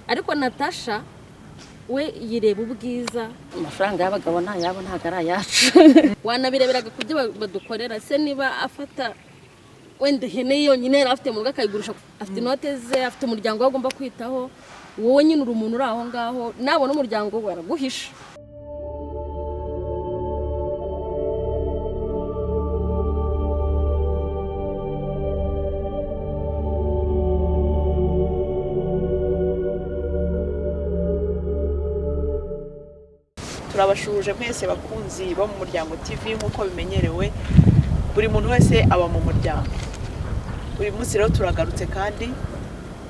ariko Natasha we yireba ubwiza. Amafaranga y'abagabo yabo ntago ari ayacu. Wanabireberaga kubyo badukorera se niba afata wende hene yonyine afite mu rugo akayigurisha, afite inote ze, afite umuryango we agomba kwitaho, wowe nyine uri umuntu uri aho ngaho, nabona umuryango we araguhisha. Turabashuje mwese bakunzi bo mu muryango TV nkuko bimenyerewe, buri muntu wese aba mu muryango. Uyu munsi rero turagarutse kandi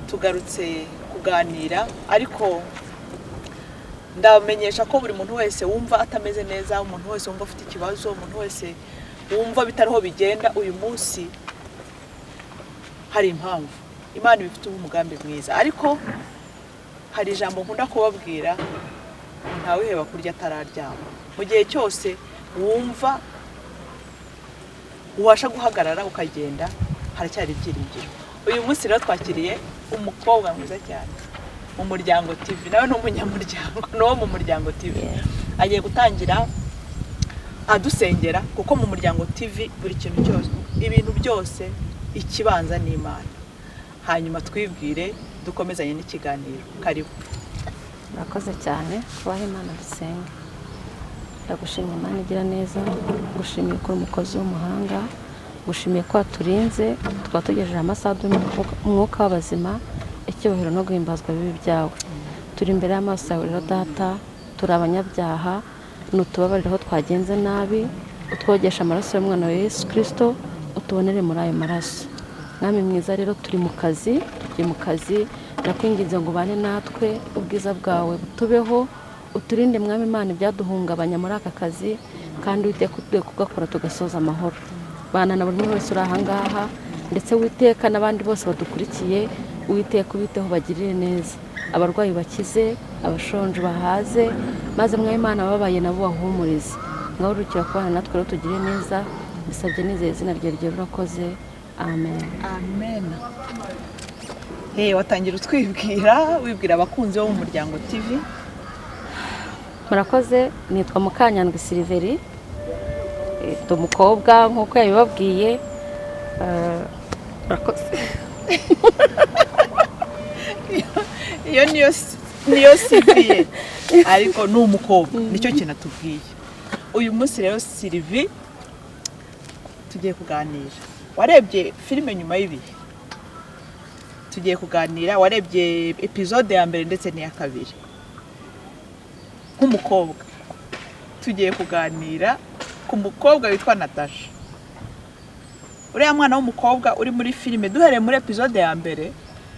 tugarutse kuganira, ariko ndamenyesha ko buri muntu wese wumva atameze neza, umuntu wese wumva afite ikibazo, umuntu wese wumva bitariho bigenda, uyu munsi hari impamvu Imana ibifite umugambi mwiza. Ariko hari ijambo nkunda kubabwira, ntawiheba kurya atararyama. Mu gihe cyose wumva ubasha guhagarara ukagenda, haracyari ibyiringiro. Uyu munsi rero twakiriye umukobwa mwiza cyane mu muryango TV, nawe n'umunyamuryango no mu muryango TV. Agiye gutangira adusengera, kuko mu muryango TV buri kintu cyose, ibintu byose ikibanza ni Imana. Hanyuma twibwire dukomezanye n'ikiganiro. Karibu. Murakoze cyane kubaha Imana dusenga. Ndagushimiye Imana igira neza, gushimiye ko umukozi w'umuhanga, gushimiye ko aturinze twatugejeje amasaha umwuka w'abazima, icyubahiro no guhimbazwa bibi byawe. Turi imbere y'amaso yawe rero Data, turi abanyabyaha, nutubabarire aho twagenze nabi, utwogesha amaraso y'umwana wa Yesu Kristo, utubonere muri ayo maraso. Mwami mwiza rero turi mu kazi, nakwinginze ngo bane natwe, ubwiza bwawe butubeho, uturinde Mwami Imana ibyaduhungabanya muri aka kazi, kandi witeka kugakora tugasoza amahoro. Bana na buri muntu wese uri aha ngaha, ndetse witeka n'abandi bose badukurikiye, witeka ubiteho bagirire neza. Abarwayi bakize, abashonje bahaze, maze Mwami Imana babaye nabo bahumurize. Ngaho urukira kubana natwe rero tugire neza, bisabye nizeye izina ryawe urakoze. Amen. Amen. Watangira wibwira abakunzi bo mu muryango TV. Murakoze, nitwa Mukanyandwi Silveri, ndi umukobwa nkuko yabibabwiye. Murakoze. Iyo niyo CV, ariko ni umukobwa, nicyo kintu atubwiye. Uyu munsi rero Silvi tugiye kuganira. Warebye filime Nyuma y'ibihe? Tugiye kuganira. Warebye episode ya mbere ndetse n'iya kabiri. Nk'umukobwa tugiye kuganira ku mukobwa witwa Natasha. Uriya mwana w'umukobwa uri muri filime, duhereye muri episode ya mbere,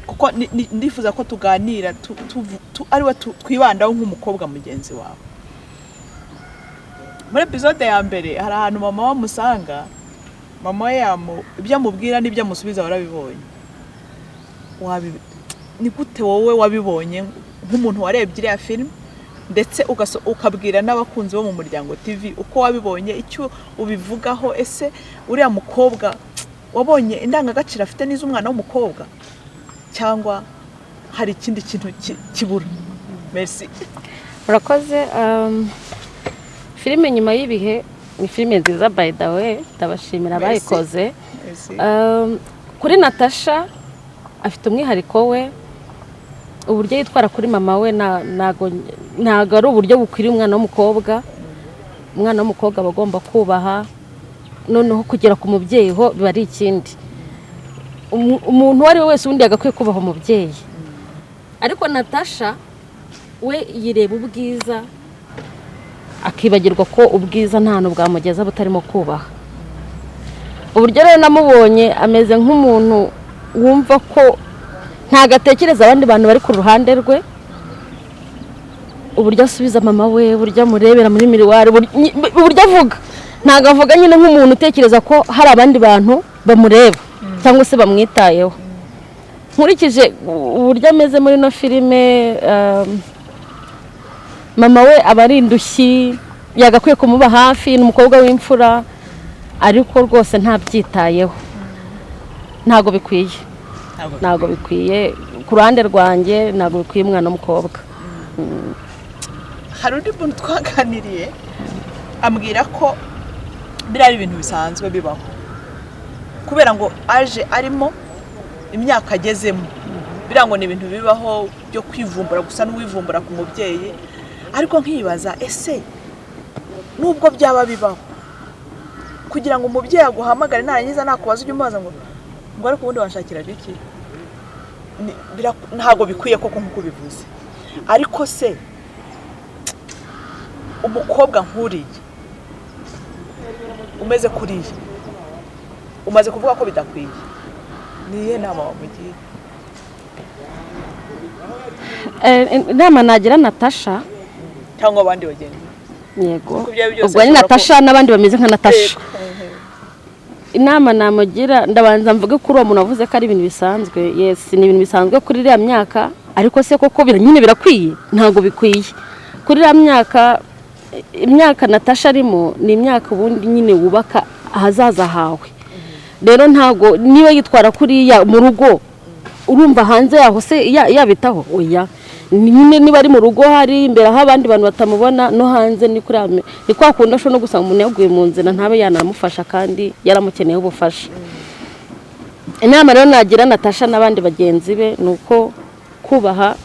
kuko ndifuza ko tuganira ariwe twibandaho nk'umukobwa mugenzi wawe. Muri episode ya mbere hari ahantu mama wamusanga, mama we ibyo amubwira n'ibyo amusubiza warabibonye. Ni gute wowe wabibonye nk'umuntu warebye iriya filime, ndetse ukabwira n'abakunzi bo mu muryango TV uko wabibonye, icyo ubivugaho? Ese uriya mukobwa wabonye indangagaciro afite n'iz'umwana w'umukobwa, cyangwa hari ikindi kintu kibura? Merci. Murakoze. Filime Nyuma y'ibihe ni filime nziza by the way, ndabashimira bayikoze. Kuri Natasha afite umwihariko we, uburyo yitwara kuri mama we ntago ari uburyo bukwiriye umwana w'umukobwa. Umwana w'umukobwa aba agomba kubaha, noneho kugera ku mubyeyi ho biba ari ikindi. Umuntu wari wese undi yagakwiye kubaha umubyeyi, Ariko Natasha we yireba ubwiza, akibagirwa ko ubwiza nta hantu bwamugeza butarimo kubaha. Uburyo rero namubonye ameze nk'umuntu wumva ko ntagatekereza abandi bantu bari ku ruhande rwe, uburyo asubiza mama we, uburyo amurebera muri miriwari, uburyo avuga, ntago avuga nyine nk'umuntu utekereza ko hari abandi bantu bamureba cyangwa se bamwitayeho. Nkurikije uburyo ameze muri no filime, mama we aba ari indushyi, yagakwiye kumuba hafi, n'umukobwa w'imfura, ariko rwose ntabyitayeho. Ntago bikwiye ku ruhande rwanjye ntabwo bikwiye umwana w'umukobwa. hari undi muntu twaganiriye ambwira ko biriya ari ibintu bisanzwe bibaho kubera ngo aje arimo imyaka agezemo, biriya ngo ni ibintu bibaho byo kwivumbura gusa n'uwivumbura ku mubyeyi. Ariko nkibaza ese nubwo byaba bibaho kugira ngo umubyeyi aguhamagare narangiza nakubaza ujye umubaza ngo ariko ubundi wanshakiraga iki, ntabwo bikwiye koko nk'uko bivuze. ariko se umukobwa nkuriye umeze kuriye umaze kuvuga ko bidakwiye, niye nama wamugiye? Inama nagira Natasha cyangwa abandi bageni. Yego, ubwo ni Natasha n'abandi bameze nka Natasha. Inama namugira ndabanza mvuge kuri uwo muntu wavuze ko ari ibintu bisanzwe. Yes, ni ibintu bisanzwe kuri iriya myaka, ariko se koko nyine birakwiye? Ntabwo bikwiye. Kuri iriya myaka, imyaka Natasha arimo ni imyaka ubundi nyine wubaka ahazaza hawe. Rero ntabwo niba yitwara kuriya mu rugo urumva hanze yaho se yabitaho oya. Nyine niba ari mu rugo hari imbere aho abandi bantu batamubona, no hanze ni kuri ame ni kwa kundi asho no gusanga umuntu yaguye mu nzira ntabe yanamufasha kandi yaramukeneye ubufasha. Inama rero nagira Natasha n'abandi bagenzi be nuko kubaha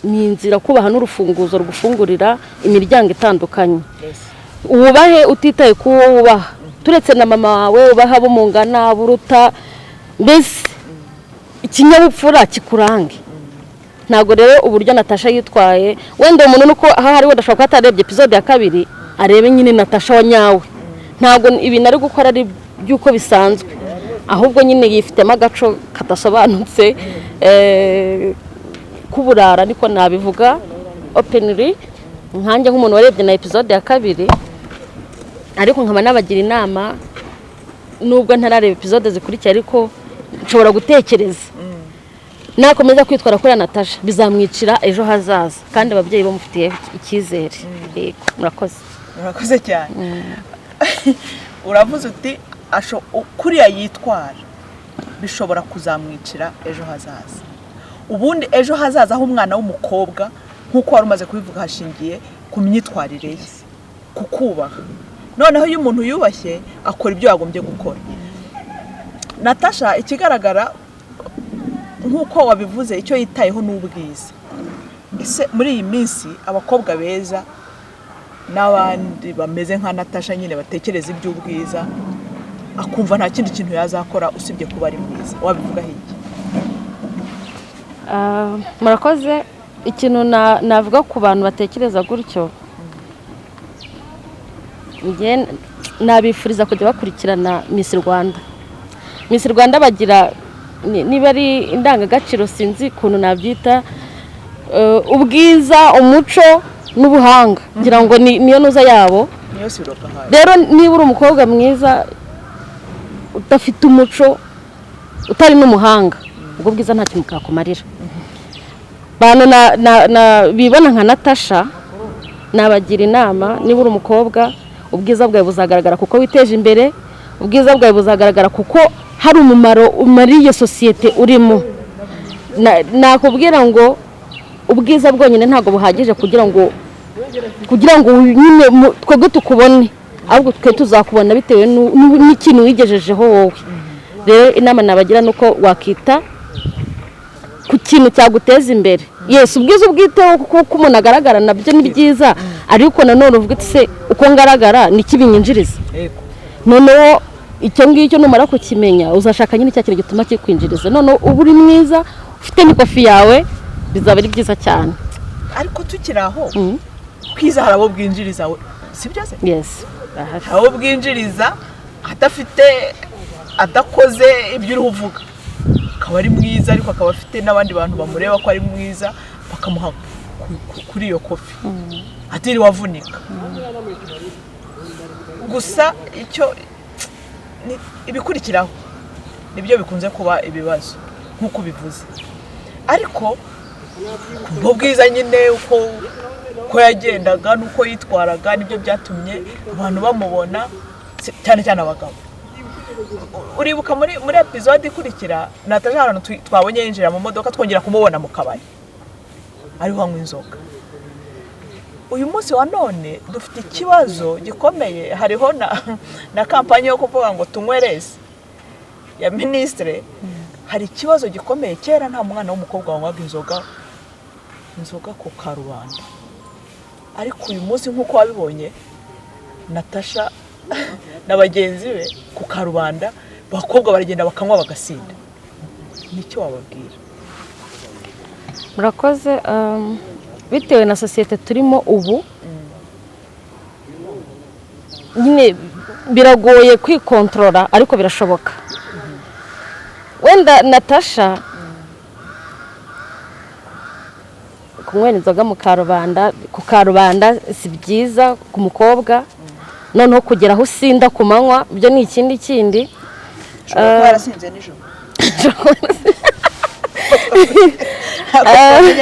ni inzira, kubaha n'urufunguzo rugufungurira imiryango itandukanye. Ubahe utitaye ku wo wubaha, turetse na mama wawe ubaha bo mungana buruta, mbese ikinyabupfura kikurange. Ntabwo rero uburyo Natasha yitwaye wenda umuntu nuko aha hari wenda ashobora kutarebye episode ya 2 arebe nyine Natasha wa nyawe. Ntabwo ibintu ari gukora ari byuko bisanzwe, ahubwo nyine yifitemo agaco kadasobanutse kuburara, niko nabivuga openly nkanjye nk'umuntu warebye na episode ya 2. Ariko nkaba nabagira inama nubwo ntarareba episode zikurikiye, ariko nshobora gutekereza nakomeza kwitwara kuri Natasha bizamwicira ejo hazaza, kandi ababyeyi bamufitiye icyizere. Yego, murakoze cyane. Uravuze uti kuriya yitwara bishobora kuzamwicira ejo hazaza. Ubundi ejo hazaza aho umwana w'umukobwa nk'uko wari umaze kubivuga hashingiye ku myitwarire ye, kukubaha. Noneho iyo umuntu yubashye akora ibyo yagombye gukora. Natasha ikigaragara nk'uko wabivuze icyo yitayeho n'ubwiza. Ese muri iyi minsi abakobwa beza n'abandi bameze nka Natasha nyine batekereza iby'ubwiza akumva nta kindi kintu yazakora usibye kuba ari mwiza, wabivuga iki? Murakoze. Ikintu navuga ku bantu batekereza gutyo, nge nabifuriza kujya bakurikirana Miss Rwanda. Miss Rwanda bagira niba ari indangagaciro sinzi kuntu nabyita, ubwiza, umuco n'ubuhanga, ngira ngo niyo nuza yabo. Rero niba uri umukobwa mwiza udafite umuco utari n'umuhanga, ubwo bwiza nta kintu kakumarira. Bantu bibona nka Natasha nabagira inama, niba uri umukobwa ubwiza bwawe buzagaragara kuko witeje imbere, ubwiza bwawe buzagaragara kuko hari umumaro umariye sosiyete urimo. Nakubwira ngo ubwiza bwonyine ntabwo buhagije kugira ngo nyine twebwe tukubone, ahubwo twe tuzakubona bitewe n'ikintu wigejejeho wowe. Rero inama nabagira nuko wakita ku kintu cyaguteza imbere. Yes, ubwiza ubwiteho kuko umuntu agaragara nabyo ni byiza, ariko nanone uvuga ati se uko ngaragara ni kibinyinjiriza. Noneho icyo ngicyo numara kukimenya uzashaka nyine cyakire gituma kikwinjiriza. Noneho uba uri mwiza ufite n'ikofi yawe bizaba ari byiza cyane. Ariko tukiraho kwiza harabo bwinjiriza, sibyo se? Yes, harabo bwinjiriza atafite adakoze ibyo uri uvuga, akaba ari mwiza ariko akaba afite n'abandi bantu bamureba ko ari mwiza bakamuha kuri iyo kofi atiri wavunika. Gusa icyo ibikurikiraho nibyo bikunze kuba ibibazo nk'uko bivuze. Ariko ubwo bwiza nyine uko yagendaga n'uko yitwaraga nibyo byatumye abantu bamubona, cyane cyane abagabo. uribuka muri episode ikurikira Natasha ahantu twabonye yinjira mu modoka twongera kumubona mu kabari ariho anywa inzoga. Uyu munsi wa none dufite ikibazo gikomeye, hariho na kampanye yo kuvuga ngo tunywereze ya ministre. Hari ikibazo gikomeye, kera nta mwana w'umukobwa wanywaga inzoga ku karubanda, ariko uyu munsi nk'uko wabibonye Natasha na bagenzi be ku karubanda, bakobwa baragenda bakanywa bagasinda. Nicyo wababwira? Murakoze. Bitewe na sosiyete turimo ubu, nyine biragoye kwikontorora, ariko birashoboka. Wenda Natasha kunywera inzoga ku karubanda si byiza ku mukobwa, noneho kugera aho usinda ku manywa byo ni ikindi. Barasinze nijoro.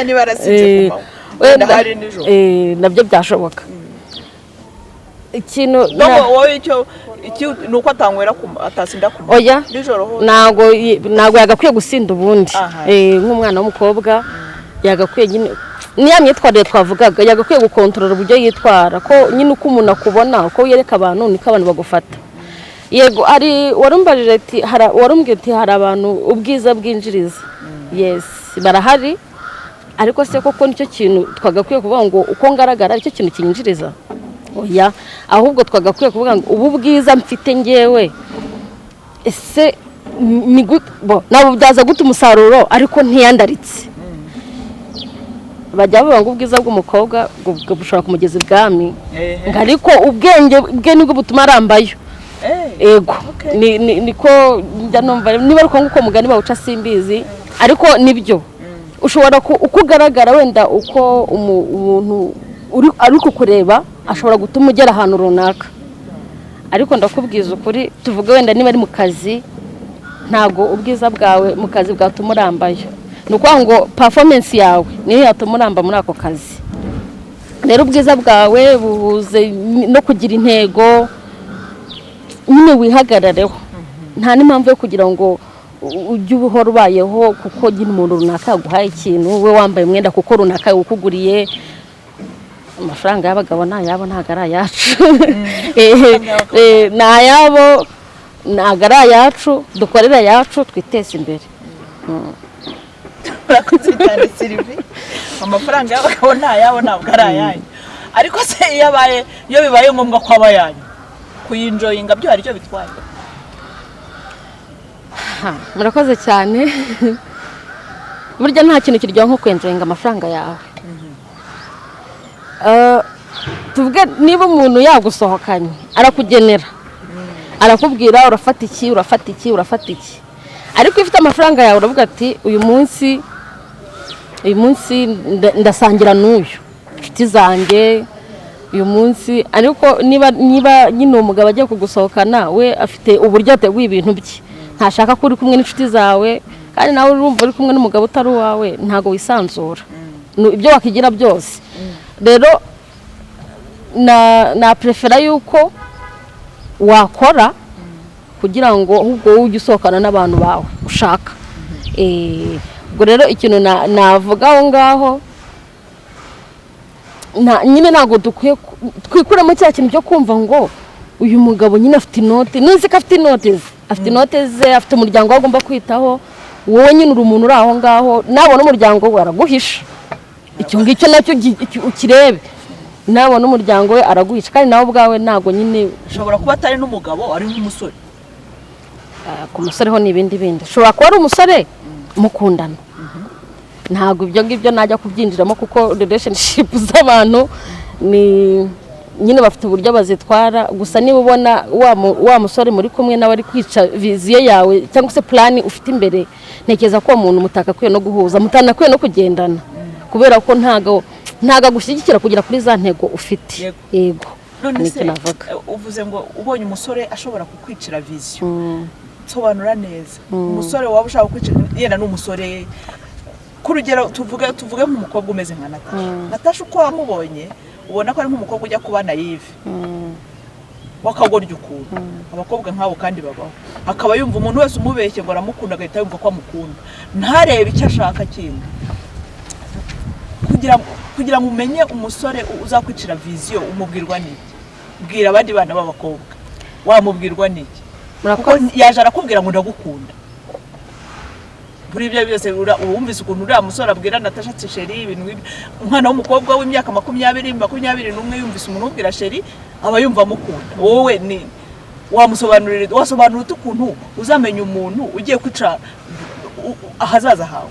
Niba barasinze ku manywa wenda hari nijoro, nabyo byashoboka. Ikintu wowe icyo nuko atasinda ku manywa. Oya, ntago yagakwiye gusinda ubundi. Nk'umwana w'umukobwa yagakwiye nyine niya myitwarire twavugaga, yagakwiye gukontorora uburyo yitwara, ko nyine uko umuntu akubona, uko yereka abantu niko abantu bagufata. Yego, warumbajije ati warumbwiye ati hari abantu ubwiza bwinjiriza. Yes, barahari, ariko se koko nicyo kintu twagakwiye kuvuga ngo uko ngaragara aricyo kintu kinjiriza? Oya, ahubwo twagakwiye kuvuga ngo ubu bwiza mfite ngewe ese nabubyaza gute umusaruro ariko ntiyandaritse. Bajya bavuga ngo ubwiza bw'umukobwa bushobora kumugeza ibwami, ariko ubwenge bwe nibwo butuma arambayo. Ego, niko njya numva, niba ariko nguko mugani bawuca simbizi, ariko nibyo ushobora uko ugaragara, wenda uko umuntu ari kukureba ashobora gutuma ugera ahantu runaka, ariko ndakubwiza ukuri, tuvuga wenda niba ari mu kazi, ntago ubwiza bwawe mu kazi bwatuma urambayo. Nukuvuga ngo performance yawe niyo yatuma uramba muri ako kazi. Rero ubwiza bwawe buhuze no kugira intego, nyine wihagarareho. Nta n'impamvu yo kugira ngo ujye ubuhora ubayeho kuko nyine umuntu runaka yaguhaye ikintu, we wambaye umwenda kuko runaka yawukuguriye. Amafaranga y'abagabo nayabo ntago ari ayacu. Nayabo ntago ari ayacu, dukorera ayacu, twiteze imbere. Urakoze cyane Sylvie. Amafaranga y'abagabo nayabo ntabwo ari ayanyu, ariko se iyo bibaye ngombwa ko aba ayanyu, kuyinjoyinga byo hari icyo bitwaye? Murakoze cyane. Burya nta kintu kiryoha nko kwenjoyinga amafaranga yawe. Tuvuge niba umuntu yagusohokanye arakugenera, arakubwira urafata iki, ariko ifite amafaranga yawe uravuga ati uyu munsi ndasangira n'uyu inshuti zanjye uyu munsi. Ariko niba nyine umugabo agiye kugusohokana, we afite uburyo ateguye ibintu bye, ntashaka ko uri kumwe n'inshuti zawe, kandi nawe urumva uri kumwe n'umugabo utari uwawe, ntago wisanzura ibyo wakigira byose. Rero na prefera yuko wakora kugira ngo ahubwo ujye usohokana n'abantu bawe ushaka. Ubwo rero ikintu navuga aho ngaho, nyine ntabwo dukwiye twikuramo cya kintu cyo kumva ngo uyu mugabo nyine afite inote, nzi ko afite inote ze, afite umuryango we agomba kwitaho, wowe nyine uri umuntu uri aho ngaho, nabona umuryango we araguhisha. Icyo ngicyo nacyo ukirebe, nabona umuryango we araguhisha, kandi nawe ubwawe ntabwo nyine ushobora kuba atari n'umugabo, ari nk'umusore. Ku musore ho n'ibindi ushobora kuba ari umusore mukundana, ntabwo ibyo ngibyo najya kubyinjiramo, kuko relationship z'abantu ni nyine bafite uburyo bazitwara. Gusa niba ubona wa musore muri kumwe nawe ari kwica viziyo yawe cyangwa se plan ufite imbere, ntekeza ko umuntu mutakakwiye no guhuza, mutanakwiye no kugendana, kubera ko ntago gushyigikira kugera kuri za ntego ufite. Yego, none se uvuze ngo ubonye umusore ashobora kukwicira viziyo, sobanura neza. Umusore waba ushaka kwicira, yenda n'umusore kurugero, tuvuge nk'umukobwa umeze nka Natasha. Natasha uko wamubonye ubona ko ari nk'umukobwa ujya kuba naive, wakagorya ukuntu abakobwa nk'abo kandi babaho akaba yumva umuntu wese umubeshye ngo aramukunda agahita yumva ko amukunda ntarebe icyo ashaka kindi kugira ngo umenye umusore uzakwicira viziyo umubwirwa n'iki bwira abandi bana b'abakobwa wamubwirwa n'iki yaje arakubwira ngo ndagukunda buri ibyo byose wumvise ukuntu uriya musore abwira Natasha ati sheri ibintu umwana w'umukobwa w'imyaka 21 yumvise umuntu ubwira sheri aba yumva amukunda wowe ni wasobanurira ukuntu uzamenya umuntu ugiye kwica ahazaza hawe.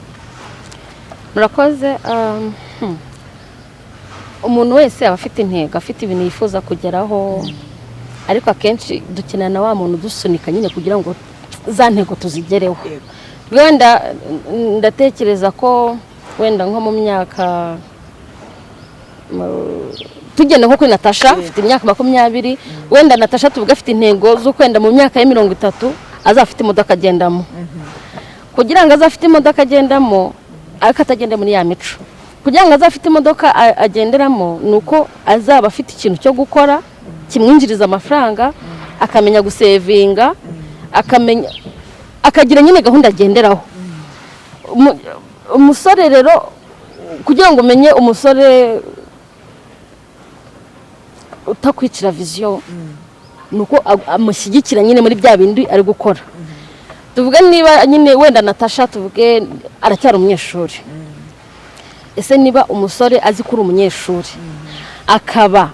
Murakoze. Umuntu wese aba afite intego afite ibintu yifuza kugeraho ariko akenshi dukenera na wa muntu dusunika nyine kugira ngo za ntego tuzigereho. Wenda ndatekereza ko wenda nko mu myaka tugenda nko kuri Natasha afite imyaka 20 wenda Natasha tuvuga afite intego zo kwenda mu myaka ya 30 azafite imodoka agendamo kugira ngo azafite imodoka agendamo ariko atagenda muri ya mico kugira ngo azafite imodoka agenderamo nuko azaba afite ikintu cyo gukora kimwinjiriza amafaranga akamenya gusevinga akagira nyine gahunda agenderaho. Umusore rero kugira ngo umenye umusore utakwicira viziyo nuko amushyigikira nyine muri bya bindi ari gukora. Tuvuge niba nyine wenda Natasha tuvuge aracyari umunyeshuri ese niba umusore azi kuri umunyeshuri akaba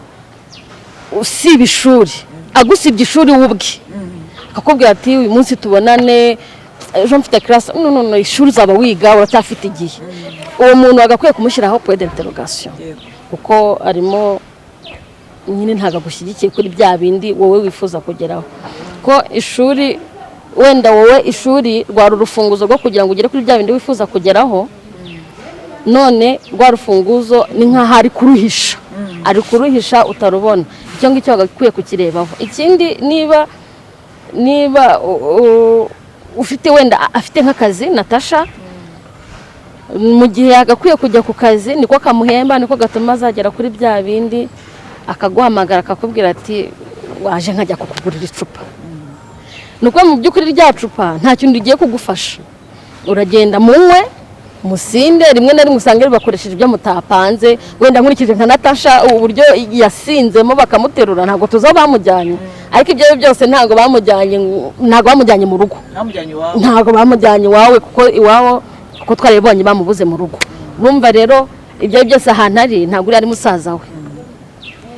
usiba ishuri agusibye ishuri wubwe akakubwira ati uyu munsi tubonane ejo mfite class no ishuri zaba wiga uracyafite igihe uwo muntu agakwiye kumushyiraho point d'interrogation kuko arimo nyine ntaga gushyigikiye kuri bya bindi wowe wifuza kugeraho ko ishuri wenda wowe ishuri rwa rufunguzo rwo kugira ngo ugere kuri bya bindi wifuza kugeraho none rwa rufunguzo ni nkaho ari kuruhisha utarubona icyo ngicyo bagakwiye kukirebaho. Ikindi niba ufite wenda afite nk'akazi Natasha mu gihe agakwiye kujya ku kazi niko kamuhemba niko gatuma azagera kuri bya bindi akaguhamagara akakubwira ati waje nkajya kukugurira icupa nuko mu by'ukuri rya cupa nta kintu rigiye kugufasha uragenda munywe musinde rimwe na rimwe usanga bakoresheje ibyo mutapanze wenda nkurikije nka Natasha uburyo yasinzemo bakamuterura ntago tuza bamujyanye ariko ibyo byose ntago bamujyanye mu rugo ntago bamujyanye wawe kuko iwawo kuko twarebonye bamubuze mu rugo urumva rero ibyo byose ahantu ari ntago ari musaza we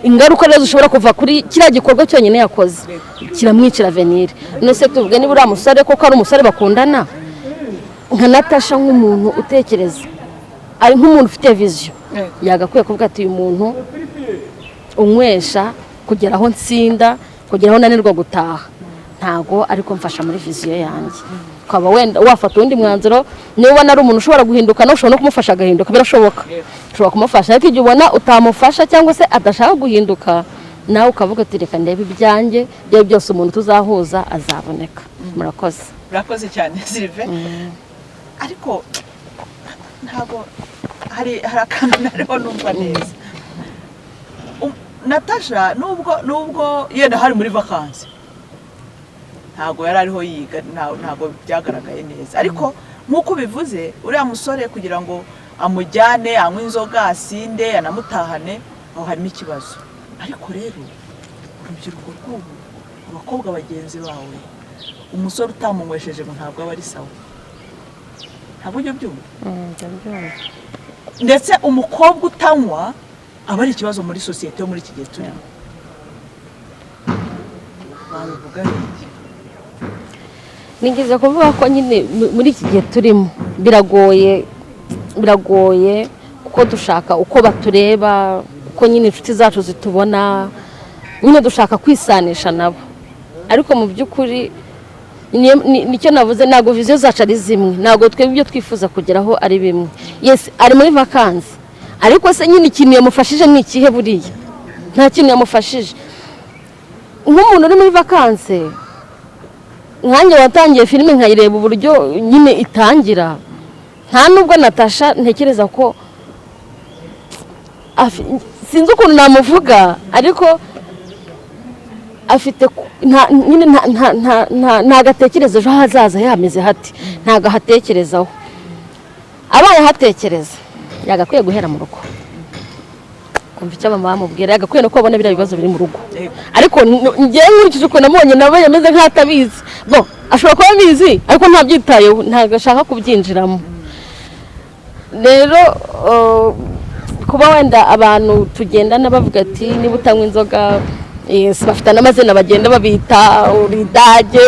ingaruka rero ushobora kuva kuri kiriya gikorwa cyonyine yakoze kiramwicira avenir nose tuvuge niba uri umusore koko ari umusore bakundana nka Natasha nk'umuntu utekereza ari nk'umuntu ufite vision yagakwiye kuvuga ati uyu muntu unywesha kugeraho nsinda kugeraho nanirwa gutaha ntago ariko mfasha muri vision yanjye ukaba wenda wafata undi mwanzuro niba ubona ari umuntu ushobora guhinduka no ushobora no kumufasha agahinduka birashoboka ushobora kumufasha ariko igihe ubona utamufasha cyangwa se adashaka guhinduka nawe ukavuga ati reka ndebe ibyanjye byo byose umuntu tuzahuza azaboneka. murakoze cyane Sylvain ariko ntago hari akantu nariho numva neza Natasha nubwo yenda hari muri vacances ntago yari ariho yiga ntago byagaragaye neza ariko nkuko bivuze uriya musore kugira ngo amujyane anywe inzoga asinde anamutahane aho harimo ikibazo ariko rero urubyiruko rw'ubu abakobwa bagenzi bawe umusore utamunywesheje ngo ntabwo aba ari sawa ntabwo ujya byumva ndetse umukobwa utanywa aba ari ikibazo muri sosiyete yo muri iki gihe turimo babivuga iki nigeze kuvuga ko nyine muri iki gihe turimo biragoye kuko dushaka uko batureba uko nyine inshuti zacu zitubona nyine dushaka kwisanisha nabo ariko mu by'ukuri nicyo navuze ntago viziyo zacu ari zimwe ntago twebwe ibyo twifuza kugeraho ari bimwe yes ari muri vacances ariko se nyine ikintu yamufashije ni ikihe buriya nta kintu yamufashije nk'umuntu uri muri vacances nkanjye watangiye filime nkayireba uburyo nyine itangira nta nubwo Natasha ntekereza ko sinzi ukuntu namuvuga ariko afite nyine nta gatekereza ejo hazaza yameze hati ntago hatekerezaho abaye hatekereza yagakwiye guhera mu rugo kumva icyo mama bamubwira yagakwiye no kubona biriya bibazo biri mu rugo ariko ngiye nkurikije uko namubonye nawe yameze nk'atabizi bo ashobora kuba abizi ariko ntabyitayeho ntago ashaka kubyinjiramo rero kuba wenda abantu tugendana bavuga ati niba utanywa inzoga bafite n'amazina bagenda babita uridage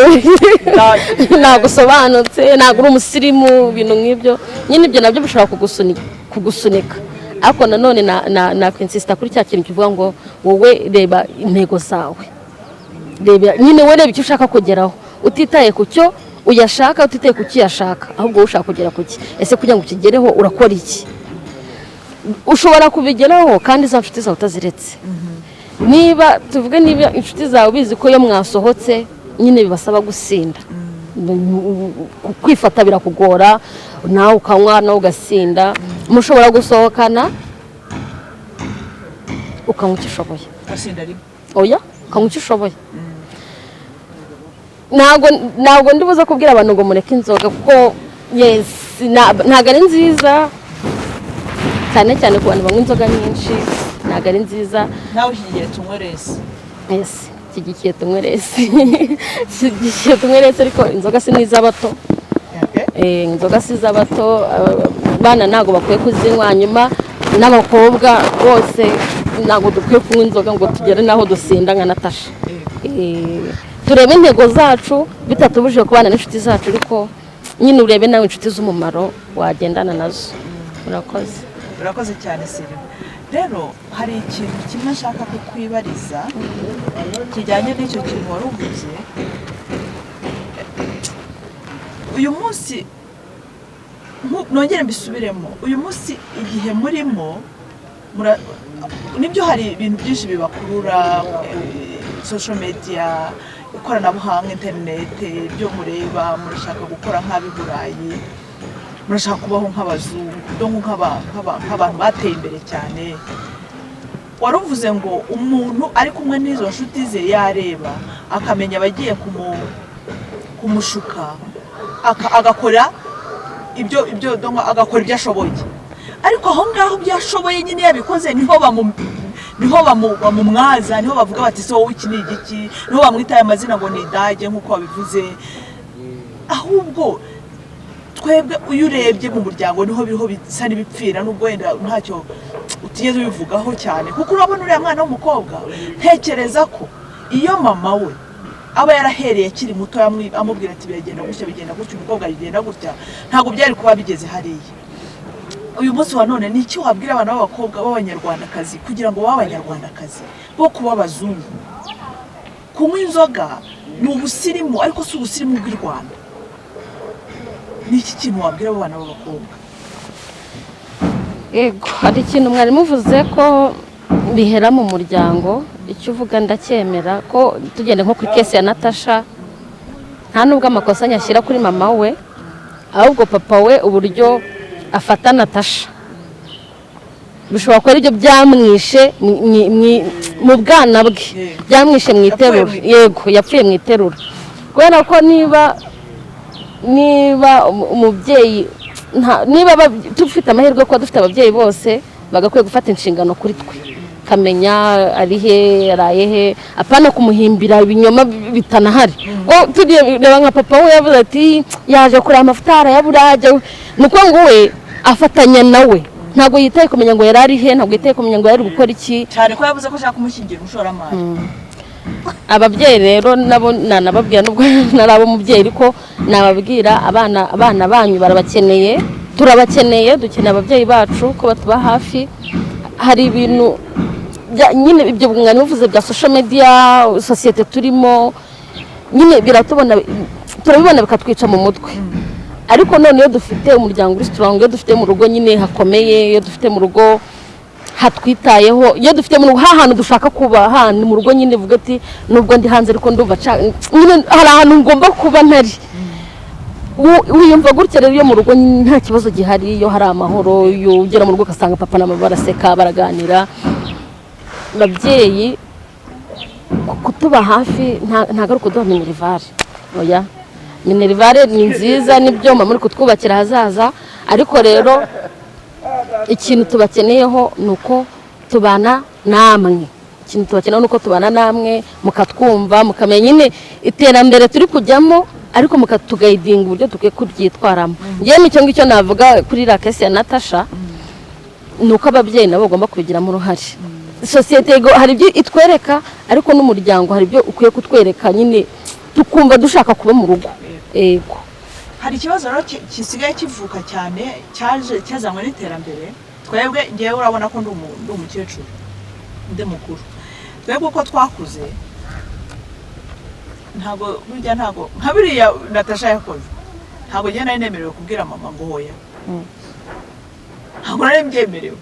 ntabwo usobanutse ntabwo uri umusirimu ibintu nk'ibyo nyine ibyo nabyo bishobora kugusunika ariko nanone nakwinsisita kuri cya kintu kivuga ngo wowe reba intego zawe nyine wowe reba icyo ushaka kugeraho utitaye ku cyo uyashaka utitaye ku cyo uyashaka ahubwo wowe ushaka kugera ku ki ese kugira ngo ukigereho urakora iki ushobora kubigeraho kandi za nshuti zawe utaziretse niba tuvuge niba inshuti zawe bizi ko iyo mwasohotse nyine bibasaba gusinda kwifata birakugora nawe ukanywa nawe ugasinda mushobora gusohokana ukanywa icyo ushoboye oya ukanywa icyo ushoboye ntabwo ndibuze kubwira abantu ngo mureke inzoga kuko ntabwo ari nziza cyane cyane ku bantu banywa inzoga nyinshi ntabwo ari nziza nawe ushyigikiye tunywe resi shyigikiye tunywe resi shyigikiye tunywe resi ariko inzoga si n'iz'abato inzoga si iz'abato abana ntabwo bakwiye kuzinywa hanyuma n'abakobwa bose ntabwo dukwiye kunywa inzoga ngo tugere n'aho dusinda nka Natasha turebe intego zacu bitatubujije kubana n'inshuti zacu ariko nyine urebe nawe inshuti z'umumaro wagendana nazo urakoze cyane Sylvie rero hari ikintu kimwe nshaka kukwibariza kijyanye n'icyo kintu wari uvuze uyu munsi nongere mbisubiremo uyu munsi igihe murimo nibyo hari ibintu byinshi bibakurura social media ikoranabuhanga interinete ibyo mureba murashaka gukora nk'ab'i Burayi murashaka kubaho nk'abazungu nk'abantu bateye imbere cyane wari uvuze ngo umuntu ari kumwe n'izo nshuti ze yareba akamenya abagiye kumushuka agakora ibyo agakora ibyo ashoboye ariko aho ngaho byashoboye nyine yabikoze niho bamumwaza niho bavuga bati so wowe iki ni igiki niho bamwitaye amazina ngo ni idage nk'uko wabivuze ahubwo twebwe iyo urebye mu muryango niho biriho bisa n'ibipfira n'ubwo wenda ntacyo utigeze ubivugaho cyane kuko urabona uriya mwana w'umukobwa ntekereza ko iyo mama we aba yarahereye akiri muto amubwira ati bigenda gutya umukobwa bigenda gutya ntabwo byari kuba bigeze hariya uyu munsi wa none ni iki wabwira abana b'abakobwa b'abanyarwandakazi kugira ngo babe abanyarwandakazi bo kuba abazungu kunywa inzoga ni ubusirimu ariko si ubusirimu bw'i Rwanda ni iki kintu wabwira abo bana b'abakobwa yego hari ikintu mwari muvuze ko bihera mu muryango icyo uvuga ndacyemera ko tugende nko kuri kesi ya Natasha nta nubwo amakosa nyashyira kuri mama we ahubwo papa we uburyo afata Natasha bishobora kuba aribyo byamwishe mu bwana bwe byamwishe mu iterura yego yapfuye mu iterura kubera ko niba umubyeyi niba dufite amahirwe ko dufite ababyeyi bose bagakwiye gufata inshingano kuri twe kamenya ari he araye he apana kumuhimbira ibinyoma bitanahari tureba nka papa we yavuze ati yaje kureba amavuta arayaburage nuko ngo we afatanya nawe ntabwo yitaye kumenya ngo yari ari he ntabwo yitaye kumenya ngo yari gukora iki cyane ko yavuze ko ashaka kumushyingira umushoramari ababyeyi rero nabo nanababwira nubwo narabo umubyeyi ariko nababwira abana banyu barabakeneye turabakeneye dukeneye ababyeyi bacu ko batuba hafi hari ibintu nyine ibyo mwanya muvuze bya social media societe turimo nyine turabibona bikatwica mu mutwe ariko none iyo dufite umuryango uri strong iyo dufite mu rugo nyine hakomeye iyo dufite mu rugo hatwitayeho iyo dufite mu hantu dushaka kuba hano mu rugo nyine vuga ati nubwo ndi hanze ariko ndumva nyine hari ahantu ngomba kuba ntari wiyumva gutya rero iyo mu rugo nta kibazo gihari iyo hari amahoro iyo ugera mu rugo ugasanga papa na mama baraseka baraganira ababyeyi kutuba hafi ntago ari ukuduha minerivare. Oya, minerivare ni nziza nibyo muri kutwubakira hazaza, ariko rero ikintu tubakeneyeho nuko tubana namwe. Ikintu tubakeneyeho nuko tubana namwe, mukatwumva, mukamenya nyine iterambere turi kujyamo, ariko mukatugayidinga uburyo tukwiye kuryitwaramo. Ngiye nicyo ngicyo navuga kuri la kesi ya Natasha, nuko ababyeyi nabo bagomba kubigiramo uruhare. Societe hari ibyo itwereka, ariko n'umuryango hari ibyo ukwiye kutwereka, nyine tukumva dushaka kuba mu rugo. Yego, hari ikibazo rero kisigaye kivuka cyane cyazanywe n'iterambere. Twebwe ngewe urabona ko ndi umukecuru, ndi mukuru. Twebwe uko twakuze burya ntago nka biriya Natasha yakoze, ntago njye nari nemerewe kubwira mama ngo hoya, ntago nari mbyemerewe.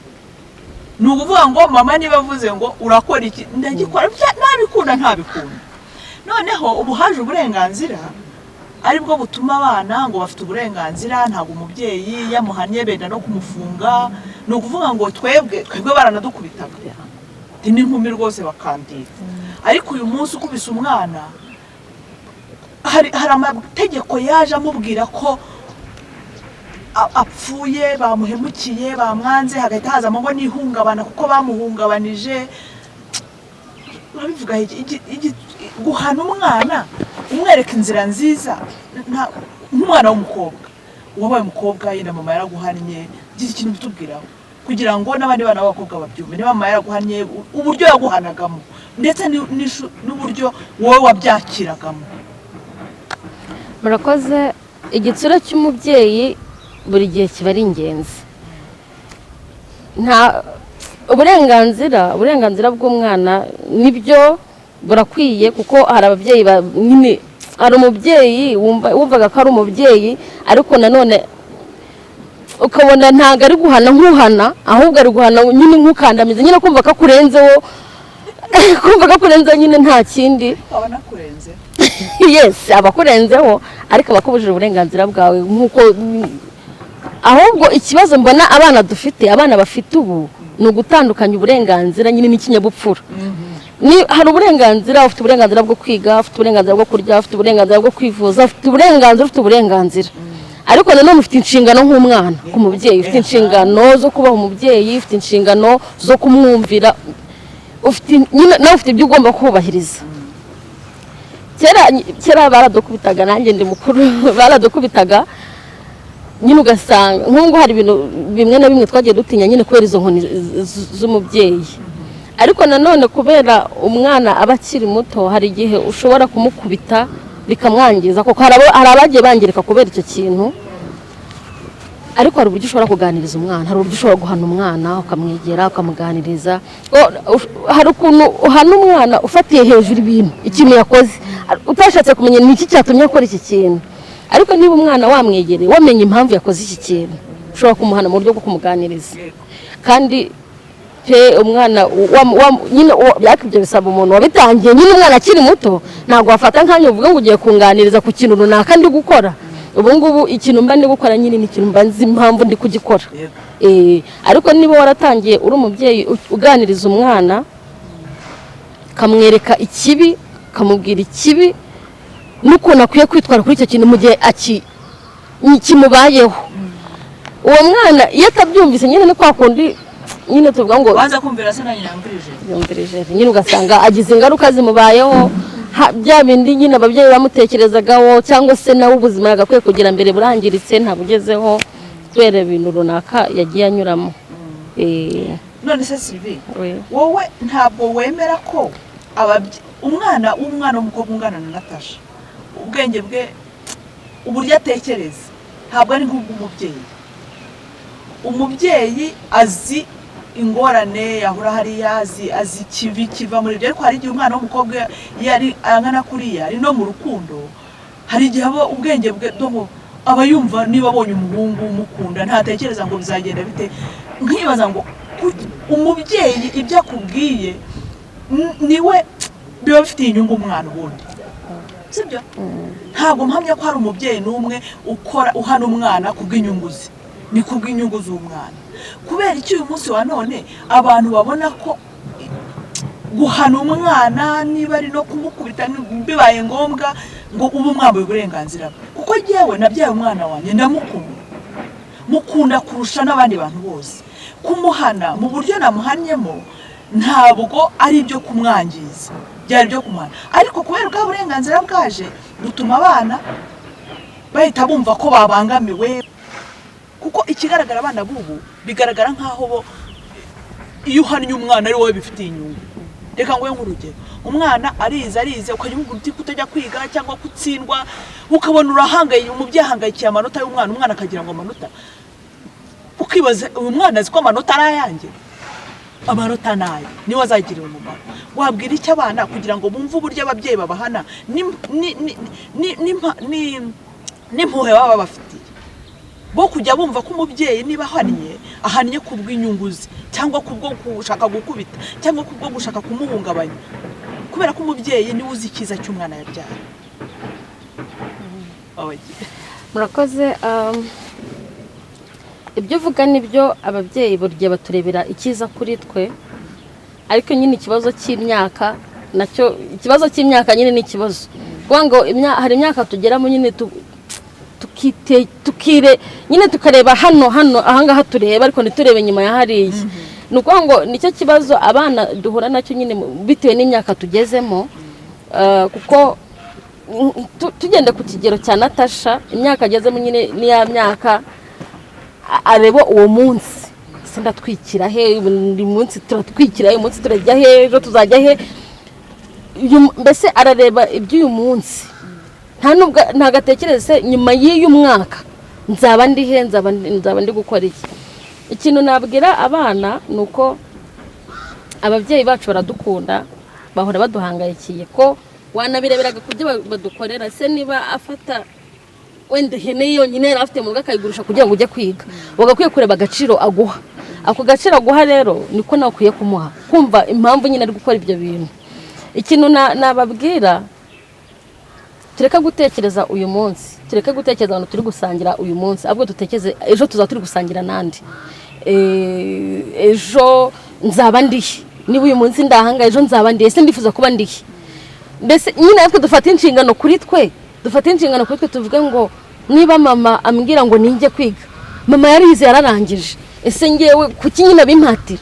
Ni ukuvuga ngo mama niba avuze ngo urakora iki, ndagikora, ntabikunda ntabikunda. Noneho ubu haje uburenganzira, aribwo butuma abana ngo bafite uburenganzira, ntago umubyeyi yamuhanye benda no kumufunga. Ni ukuvuga ngo twebwe baranadukubitaga, n'inkumi rwose bakandira. Ariko uyu munsi ukubise umwana, hari amategeko yaje amubwira ko apfuye, bamuhemukiye, bamwanze, hagahita hazamo ngo nihungabana kuko bamuhungabanije. Urabivuga guhana umwana umwereka inzira nziza, nk'umwana w'umukobwa wabaye umukobwa yenda mama yaraguhannye, gira ikintu bitubwiraho kugira ngo n'abandi bana b'abakobwa babyumve. Niba mama yaraguhannye, uburyo yaguhanagamo ndetse n'uburyo wowe wabyakiragamo. Murakoze. Igitsura cy'umubyeyi buri gihe kiba ari ingenzi. Nta uburenganzira bw'umwana nibyo burakwiye, kuko hari ababyeyi nyine, hari umubyeyi wumvaga ko ari umubyeyi, ariko nanone ukabona ntago ari guhana nk'uhana, ahubwo ari guhana nyine nk'ukandamiza, nyine kumva ko akurenzeho, kumva ko akurenzeho nyine nta kindi. Abana kurenze yes, abakurenzeho, ariko abakubujije uburenganzira bwawe. Nk'uko ahubwo ikibazo mbona abana bafite ubu ni ugutandukanya uburenganzira nyine n'ikinyabupfura. Hari uburenganzira, ufite uburenganzira bwo kwiga, ufite uburenganzira bwo kurya, ufite uburenganzira bwo kwivuza, ufite uburenganzira, ariko nanone ufite inshingano nk'umwana ku mubyeyi, ufite inshingano zo kubaha umubyeyi, ufite inshingano zo kumwumvira, nawe ufite ibyo ugomba kubahiriza. Kera baradukubitaga, nanjye ndi mukuru, baradukubitaga nyine, ugasanga nk'ubu hari ibintu bimwe na bimwe twagiye dutinya nyine kubera izo nkoni z'umubyeyi. Ariko nanone kubera umwana aba akiri muto, hari igihe ushobora kumukubita bikamwangiza, kuko hari abagiye bangirika kubera icyo kintu. Ariko hari uburyo ushobora kuganiriza umwana, hari uburyo ushobora guhana umwana, ukamwegera, ukamuganiriza. Hari ukuntu uhana umwana ufatiye hejuru ikintu yakoze, utashatse kumenya ni iki cyatumye akora iki kintu. Ariko niba umwana wamwegereye, wamenye impamvu yakoze iki kintu, ushobora kumuhana mu buryo bwo kumuganiriza. Kandi umwana nyine ibyo bisaba umuntu wabitangiye, nyine umwana akiri muto, ntabwo wafata nkanya uvuga ngo ugiye kunganiriza ku kintu runaka ndi gukora. Ubu ngubu ikintu mba ndi gukora nyine ni ikintu mba nzi impamvu ndi kugikora. Ariko niba waratangiye uri umubyeyi uganiriza umwana, kamwereka ikibi, kamubwira ikibi n'ukuntu akwiye kwitwara kuri icyo kintu mu gihe kimubayeho, uwo mwana iyo atabyumvise nyine ni kwa kundi nyine tuvuga ngo banza kumvira se nanjye yumvirije, nyine ugasanga agize ingaruka zimubayeho, bya bindi nyine ababyeyi bamutekerezagaho, cyangwa se nawe ubuzima yagakwiye kugira mbere burangiritse ntabugezeho kubera ibintu runaka yagiye anyuramo. None se Sylvie, wowe ntabwo wemera ko umwana w'umukobwa ungana na Natasha, ubwenge bwe, uburyo atekereza ntabwo ari nk'ubw'umubyeyi. Umubyeyi azi ingorane yahura hariya, azi ikibi kiva muri ibyo. Ariko hari igihe umwana w'umukobwa yari angana kuriya, ari no mu rukundo, hari igihe aba ubwenge bwe aba yumva niba abonye umuhungu umukunda, ntatekereza ngo bizagenda bite. Nkibaza ngo umubyeyi ibyo akubwiye niwe biba bifitiye inyungu umwana ubundi, sibyo? Ntabwo mpamya ko hari umubyeyi n'umwe uhana umwana kubw'inyungu ze, ni kubw'inyungu z'umwana. Kubera icyo uyu munsi wa none abantu babona ko guhana umwana niba ari no kumukubita bibaye ngombwa ngo ube umwambaye uburenganzira bwe, kuko yewe nabyaye umwana wanjye mukunda kurusha n'abandi bantu bose. Kumuhana mu buryo namuhannyemo ntabwo ari ibyo kumwangiza, byari byo kumuhana, ariko kubera ubwa burenganzira bwaje butuma abana bahita bumva ko babangamiwe, kuko ikigaragara abana bubu bigaragara nkaho bo iyo uhannye umwana ari wowe bifitiye inyungu. Reka ngo nk'urugero, umwana arize ukajya umubwira uti kutajya kwiga cyangwa kutsindwa, ukabona urahangaye, umubyeyi ahangayikiye amanota y'umwana, umwana akagira ngo amanota, ukibaza uyu mwana azi ko amanota ari ayanjye, amanota nayo niwe azagirira umumaro. Wabwira icyo abana kugira ngo bumve uburyo ababyeyi babahana n'impuhwe baba bafitiye, bo kujya bumva ko umubyeyi niba ahannye kubw'inyungu ze, cyangwa kubwo gushaka gukubita, cyangwa kubwo gushaka kumuhungabanya, kubera ko umubyeyi niwe uzi icyiza cy'umwana yabyaye. Murakoze. Ibyo uvuga nibyo, ababyeyi burya baturebera icyiza kuri twe, ariko nyine ikibazo cy'imyaka nacyo, ikibazo cy'imyaka nyine ni ikibazo, kuko ngo hari imyaka tugeramo nyine tukire nyine tukareba hano ahangaha tureba, ariko ntiturebe nyuma ya hariya. Ni ukuvuga ngo nicyo kibazo abana duhura nacyo nyine bitewe n'imyaka tugezemo, kuko tugende ku kigero cya Natasha, imyaka agezemo nyine niya myaka areba uwo munsi, sindatwikira he, buri munsi turatwikira, uyu munsi turajya he, ejo tuzajya he, mbese arareba iby'uyu munsi, nta gatekereze nyuma y'uyu mwaka nzaba ndi he, nzaba ndi gukora iki. Ikintu nabwira abana ni uko ababyeyi bacu baradukunda, bahora baduhangayikiye, ko wanabireberaga ku byo badukorera. Se niba afata wenda ihene yonyine yari afite mu rugo akayigurisha kugira ngo ujye kwiga, bagakwiye kureba agaciro aguha. Ako gaciro aguha rero niko nawe ukwiye kumuha, kumva impamvu nyine ari gukora ibyo bintu. Ikintu nababwira, tureka gutekereza uyu munsi, tureka gutekereza abantu turi gusangira uyu munsi, ahubwo dutekereze ejo tuzaba turi gusangira nandi, ejo nzaba ndihe, niba uyu munsi ndahanga ejo nzaba ndihe, ese ndifuza kuba ndihe. Mbese nyine ariko dufata inshingano kuri twe, tuvuge ngo niba mama ambwira ngo ninjye kwiga, mama yarize yararangije, ese ngewe kuki nyine bimpatira?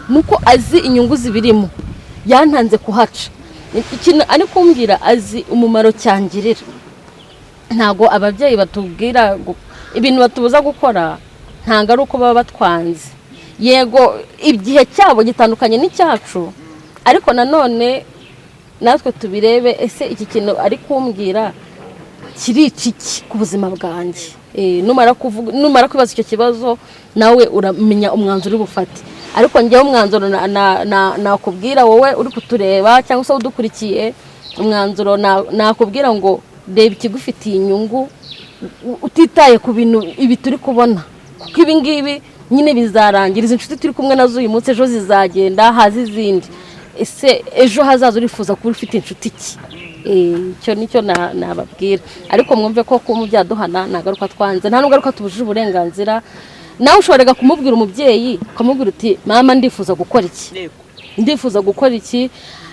Nuko azi inyungu zibirimo, yantanze kuhaca. Ikintu ari kumbwira azi umumaro cyangirira. Ntago ababyeyi batubwira ibintu batubuza gukora, ntago ari uko baba batwanze. Yego igihe cyabo gitandukanye n'icyacu, ariko nanone natwe tubirebe, ese iki kintu ari kumbwira kirica iki ku buzima bwanjye. Numara kwibaza icyo kibazo, nawe uramenya umwanzuro uri bufate. Ariko njyewe umwanzuro nakubwira wowe uri kutureba cyangwa se udukurikiye, umwanzuro nakubwira ngo reba ikigufitiye inyungu, utitaye ku bintu ibi turi kubona, kuko ibi ngibi nyine bizarangira. Izi nshuti turi kumwe nazo uyu munsi ejo zizagenda, haza izindi. Ese ejo hazaza urifuza kuba ufite inshuti ki? Icyo nicyo nababwira. Ariko mwumve ko kumubyaduhana nagaruka twanze, nta nugaruka tubujije uburenganzira. Nawe ushoboraga kumubwira umubyeyi, ukamubwira uti mama ndifuza gukora iki, ndifuza gukora iki.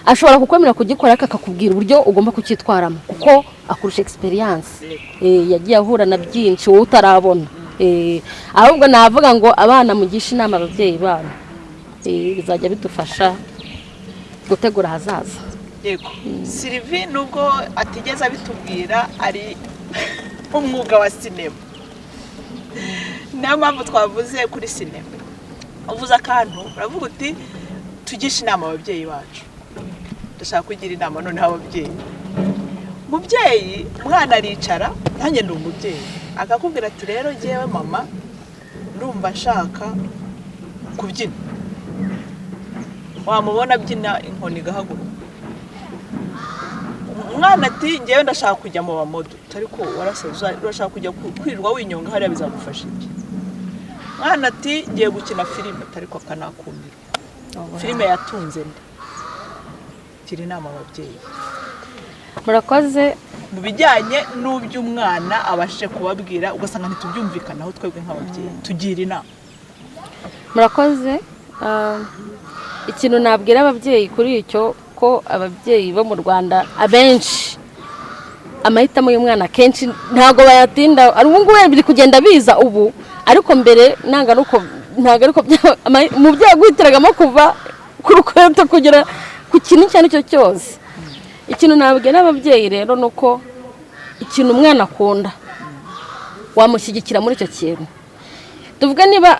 Ashobora kukwemera kugikora, akakubwira uburyo ugomba kucyitwaramo, kuko akurusha experience, yagiye ahura na byinshi wowe utarabona. Ahubwo navuga ngo abana mugisha inama ababyeyi babo, bizajya bidufasha gutegura hazaza. Yego, Sylvie nubwo atigeze abitubwira, ari umwuga wa sinema. Niyo mpamvu twavuze kuri sinema. Uvuze akantu uravuga uti tugishe inama ababyeyi bacu. Ndashaka kugira inama noneho ababyeyi. Mubyeyi umwana aricara, nanjye ndi umubyeyi, akakubwira ati rero jyewe mama ndumva nshaka kubyina. Wamubona abyina inkoni gahaguruka. Umwana ati njyewe ndashaka kujya mu bamodo, ariko warasaza urashaka kujya kwirirwa winyonga hariya bizagufasha iki? Mwana ati ngiye gukina filime, ariko akanakumbira. Filime yatunze nde? Gira inama ababyeyi. Murakoze. Mu bijyanye n'uby'umwana abashe kubabwira, ugasanga ntitubyumvikanaho twebwe nk'ababyeyi, tugira inama. Murakoze. ikintu nabwira ababyeyi kuri icyo, ko ababyeyi bo mu Rwanda abenshi amahitamo y'umwana kenshi ntago bayatinda, ari ubu ngubu biri kugenda biza ubu, ariko mbere ntago ariko umubyeyi aguhitiragamo kuva ku rukweto kugera ku kintu icyo ari cyo cyose. Ikintu nabwira ababyeyi rero ni uko ikintu umwana akunda wamushyigikira muri icyo kintu. Tuvuga niba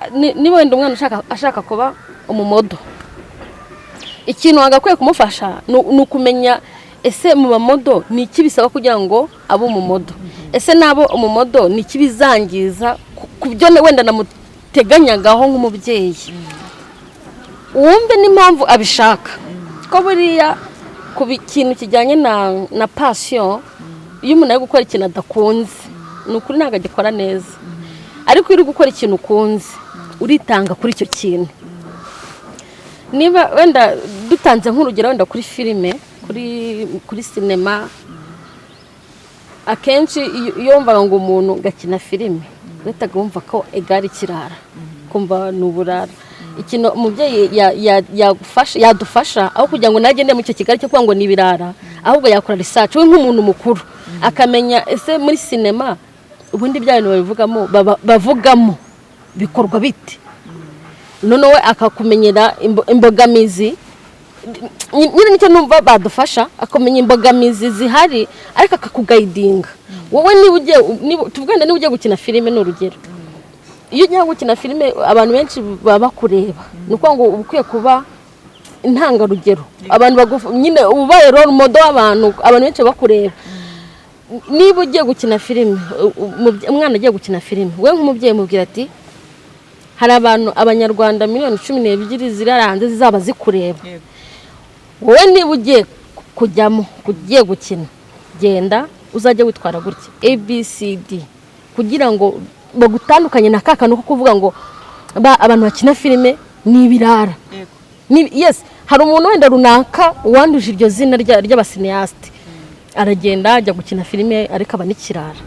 wenda umwana ashaka kuba umumodo, ikintu wagakwiye kumufasha ni ukumenya ese mu bamodo ni iki bisaba kugira ngo abe umumodo, ese nabo umumodo ni iki bizangiza ku byo wenda namuteganyagaho nk'umubyeyi. Wumve n'impamvu abishaka, ko buriya ku kintu kijyanye na passion, iyo umuntu ari gukora ikintu adakunze ni ukuri ntabwo agikora neza, ariko iyo uri gukora ikintu ukunze uritanga kuri icyo kintu. Niba wenda dutanze nk'urugero wenda kuri filime, kuri sinema, akenshi iyo wumvaga ngo umuntu gakina filime uhitaga wumva ko egari kirara, kumva ni uburara. Ikintu umubyeyi yadufasha aho kugira ngo nagende mu icyo kigali cyo kuvuga ngo ni ibirara, ahubwo yakora research we nk'umuntu mukuru akamenya ese muri sinema ubundi bya bintu bavugamo bikorwa bite, noneho akakumenyera imbogamizi. Nyine nicyo numva badufasha, akamenya imbogamizi zihari ariko akakugayidinga. Wowe tuvugana niba ugiye gukina filime ni urugero, iyo ugiye gukina filime abantu benshi baba bakureba, ni ukuvuga ngo uba ukwiye kuba intangarugero, abantu nyine ubaye role model w'abantu, abantu benshi bakureba. Niba ugiye gukina filime, umwana agiye gukina filime, we nk'umubyeyi mubwira ati hari abanyarwanda miliyoni 12 ziraranze zizaba zikureba. Wowe niba ugiye kujyamo, ugiye gukina, genda uzajya witwara gutya ABCD kugira ngo bagutandukanye na kakano ko kuvuga ngo abantu bakina filime ni ibirara. Yes, hari umuntu wenda runaka wanduje iryo zina ry'abasineaste, aragenda ajya gukina filime ariko aba n'ikirara,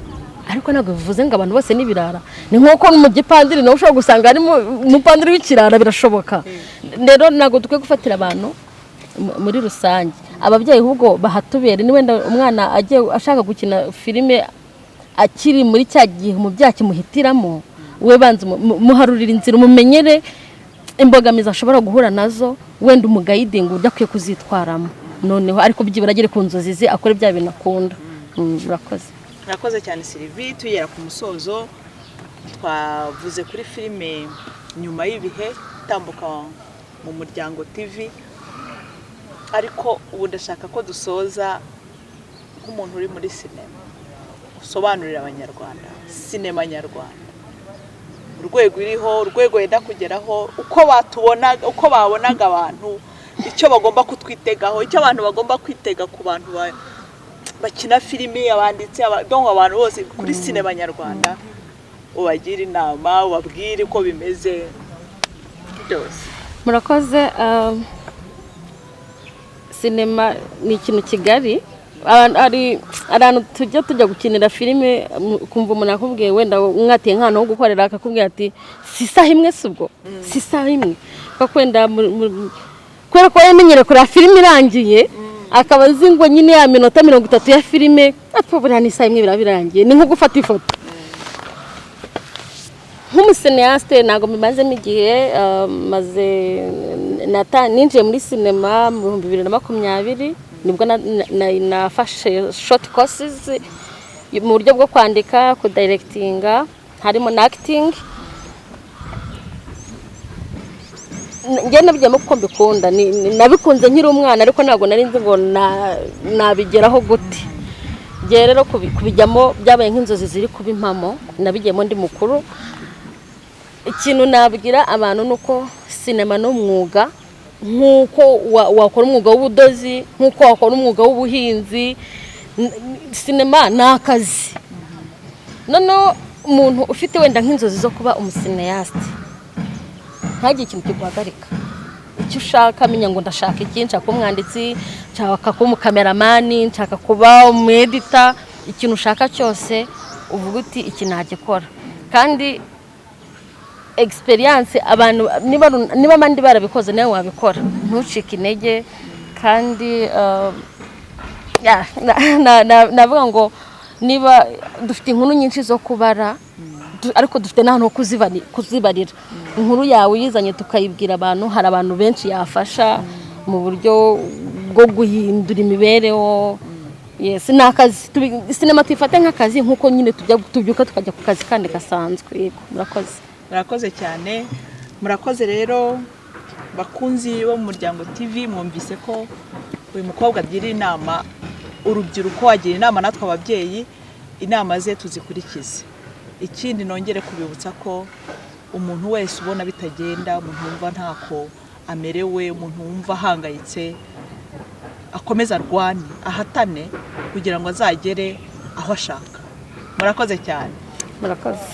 ariko ntabwo bivuze ngo abantu bose n'ibirara. Ni nk'uko mu gipandiri nawe ushobora gusanga harimo umupandiri w'ikirara, birashoboka. Rero ntabwo dukwiye gufatira abantu muri rusange. Ababyeyi ahubwo bahatubere, ni wenda umwana agiye ashaka gukina filime akiri muri cya gihe umubyeyi akimuhitiramo, we banze muharurira inzira, umumenyere imbogamizi ashobora guhura nazo, wenda umugayidinga ujya kwiye kuzitwaramo, noneho ariko byibura agere ku nzozi ze, akore bya bintu akunda. Murakoze cyane Sylvie. Tugera ku musozo, twavuze kuri filime Nyuma y'ibihe itambuka mu Muryango TV, ariko ubu ndashaka ko dusoza nk'umuntu uri muri sinema, usobanurira abanyarwanda sinema nyarwanda, urwego iriho, urwego yenda kugeraho, uko babonaga abantu, icyo bagomba kutwitegaho, icyo abantu bagomba kwitega ku bantu bakina filimi, abanditsi, abantu bose kuri sinema nyarwanda, ubagira inama, ubabwire uko bimeze byose. Murakoze. Sinema ni ikintu kigari, abantu tujya gukinira filime, kumva umuntu akubwiye wenda mwatiye nk'ahantu ho gukorera, akakubwira ati si isaha imwe, si ubwo si isaha imwe, kuko wenda kubera ko yamenyere kureba filime irangiye, akaba azi ngo nyine ya minota 30 ya filime buriya ni isaha imwe birarangiye. Ni nko gufata ifoto. Nk'umusineaste ntabwo mbimazemo igihe, maze ninjiye muri sinema mu 2020, nibwo nafashe short courses mu buryo bwo kwandika, kudirectinga, harimo na acting. Njye nabyemo kuko mbikunda, nabikunze nkiri umwana, ariko ntabwo nari nzi ngo nabigeraho gute. Njye rero kubijyamo byabaye nk'inzozi ziri kuba impamo, nabigiyemo ndi mukuru. Ikintu nabwira abantu nuko sinema no mwuga, nkuko wakora umwuga w'ubudozi, nkuko wakora umwuga w'ubuhinzi, sinema ni akazi. Noneho umuntu ufite wenda nk'inzozi zo kuba umusineaste, ntagire ikintu kiguhagarika. Icyo ushaka, menya ngo ndashaka iki, nshaka kuba umwanditsi, nshaka kuba umukameramani, nshaka kuba umwedita, ikintu ushaka cyose uvuga uti iki nagikora. Kandi experience abantu niba abandi barabikoze nawe wabikora ntucike intege kandi navuga ngo niba dufite inkuru nyinshi zo kubara ariko dufite n'ahantu ho kuzibarira inkuru yawe uyizanye tukayibwira abantu hari abantu benshi yafasha mu buryo bwo guhindura imibereho yes ni akazi sinema tuyifate nk'akazi nk'uko nyine tubyuka tukajya ku kazi kandi gasanzwe yego murakoze cyane murakoze rero bakunzi bo mu muryango TV mwumvise ko uyu mukobwa agira inama urubyiruko agira inama natwe ababyeyi inama ze tuzikurikize ikindi nongere kubibutsa ko umuntu wese ubona bitagenda umuntu wumva ntako amerewe umuntu wumva ahangayitse akomeza arwane ahatane kugira ngo azagere aho ashaka murakoze cyane murakoze